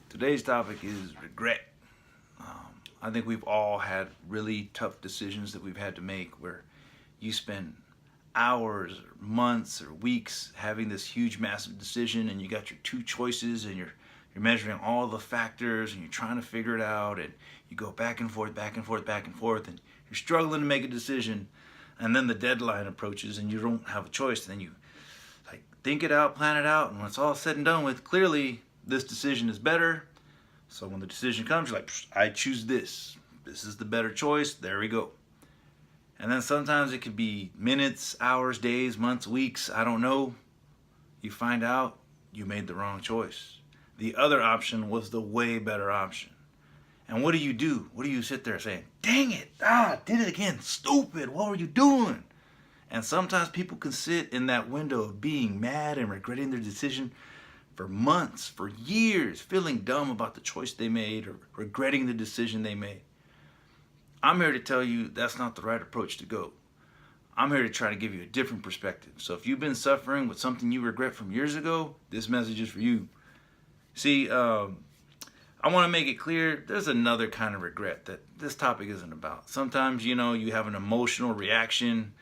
Today's topic is regret. I think we've all had really tough decisions that we've had to make where you spend hours, or months, or weeks having this huge, massive decision, and you got your two choices, and you're measuring all the factors, and you're trying to figure it out, and you go back and forth, back and forth, back and forth, and you're struggling to make a decision, and then the deadline approaches, and you don't have a choice. And then you think it out, plan it out, and when it's all said and done with, clearly this decision is better. So when the decision comes, you're like, I choose this. This is the better choice. There we go. And then sometimes it could be minutes, hours, days, months, weeks. I don't know. You find out you made the wrong choice. The other option was the way better option. And what do? What do you sit there saying? Dang it. Did it again. Stupid. What were you doing? And sometimes people can sit in that window of being mad and regretting their decision for months, for years, feeling dumb about the choice they made or regretting the decision they made. I'm here to tell you that's not the right approach to go. I'm here to try to give you a different perspective. So if you've been suffering with something you regret from years ago, this message is for you. See, I want to make it clear there's another kind of regret that this topic isn't about. Sometimes, you have an emotional reaction.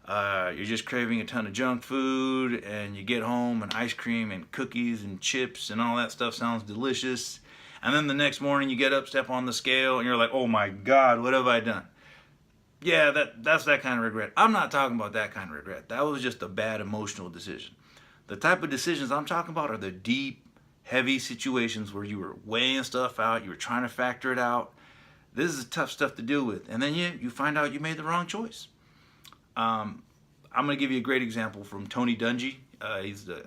You're just craving a ton of junk food, and you get home and ice cream and cookies and chips and all that stuff sounds delicious. And then the next morning you get up, step on the scale, and you're like, oh my God, what have I done? Yeah, that's that kind of regret. I'm not talking about that kind of regret. That was just a bad emotional decision. The type of decisions I'm talking about are the deep, heavy situations where you were weighing stuff out, you were trying to factor it out. This is tough stuff to deal with. And then you find out you made the wrong choice. I'm going to give you a great example from Tony Dungy. He's the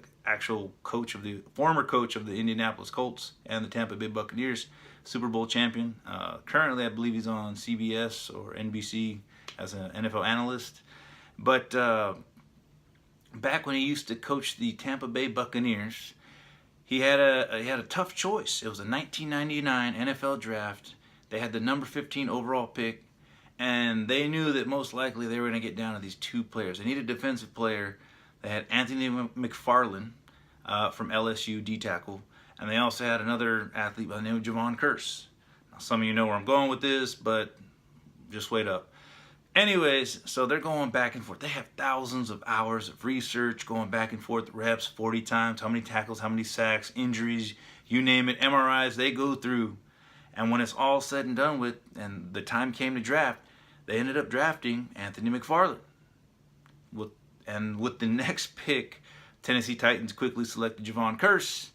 former coach of the Indianapolis Colts and the Tampa Bay Buccaneers, Super Bowl champion. Currently, I believe he's on CBS or NBC as an NFL analyst. But back when he used to coach the Tampa Bay Buccaneers, he had a tough choice. It was a 1999 NFL draft. They had the number 15 overall pick. And they knew that most likely they were going to get down to these two players. They needed a defensive player. They had Anthony McFarland from LSU, D-tackle. And they also had another athlete by the name of Javon Curse. Now, some of you know where I'm going with this, but just wait up. Anyways, so they're going back and forth. They have thousands of hours of research, going back and forth, reps 40 times, how many tackles, how many sacks, injuries, you name it, MRIs, they go through. And when it's all said and done with, and the time came to draft, they ended up drafting Anthony McFarland. With the next pick, Tennessee Titans quickly selected Javon Curse.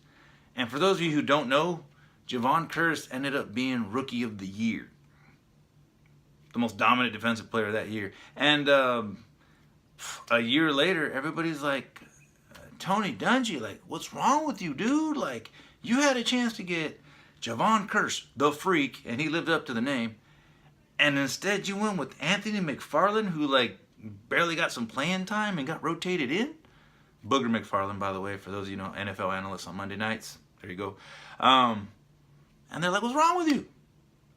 And for those of you who don't know, Javon Curse ended up being Rookie of the Year. The most dominant defensive player that year. And a year later, everybody's like, Tony Dungy, what's wrong with you, dude? You had a chance to get Javon Curse, the freak, and he lived up to the name. And instead you went with Anthony McFarland, who barely got some playing time and got rotated in. Booger McFarland, by the way, for those of you know, NFL analysts on Monday nights. There you go. And they're like, what's wrong with you?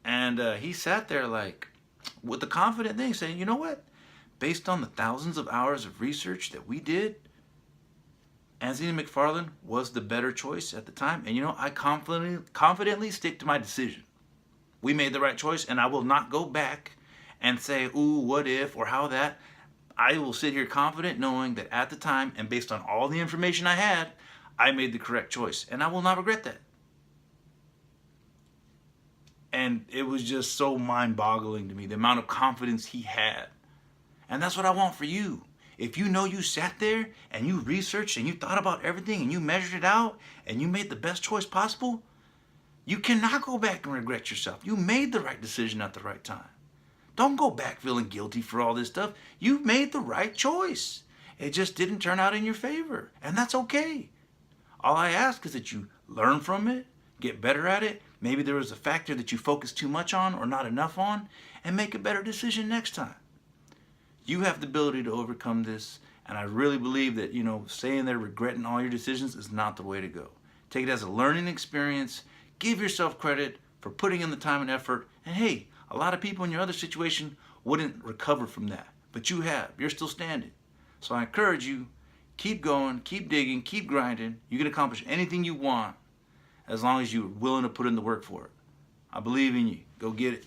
And he sat there with the confident thing saying, you know what? Based on the thousands of hours of research that we did, Anthony McFarland was the better choice at the time. And I confidently stick to my decision. We made the right choice, and I will not go back and say, ooh, what if, or how that. I will sit here confident knowing that at the time, and based on all the information I had, I made the correct choice. And I will not regret that. And it was just so mind-boggling to me, the amount of confidence he had. And that's what I want for you. If you know you sat there and you researched and you thought about everything and you measured it out and you made the best choice possible, you cannot go back and regret yourself. You made the right decision at the right time. Don't go back feeling guilty for all this stuff. You made the right choice. It just didn't turn out in your favor. And that's okay. All I ask is that you learn from it, get better at it. Maybe there was a factor that you focused too much on or not enough on, and make a better decision next time. You have the ability to overcome this, and I really believe that, saying they're regretting all your decisions is not the way to go. Take it as a learning experience. Give yourself credit for putting in the time and effort. And hey, a lot of people in your other situation wouldn't recover from that. But you have. You're still standing. So I encourage you, keep going, keep digging, keep grinding. You can accomplish anything you want. as long as you're willing to put in the work for it. I believe in you. Go get it.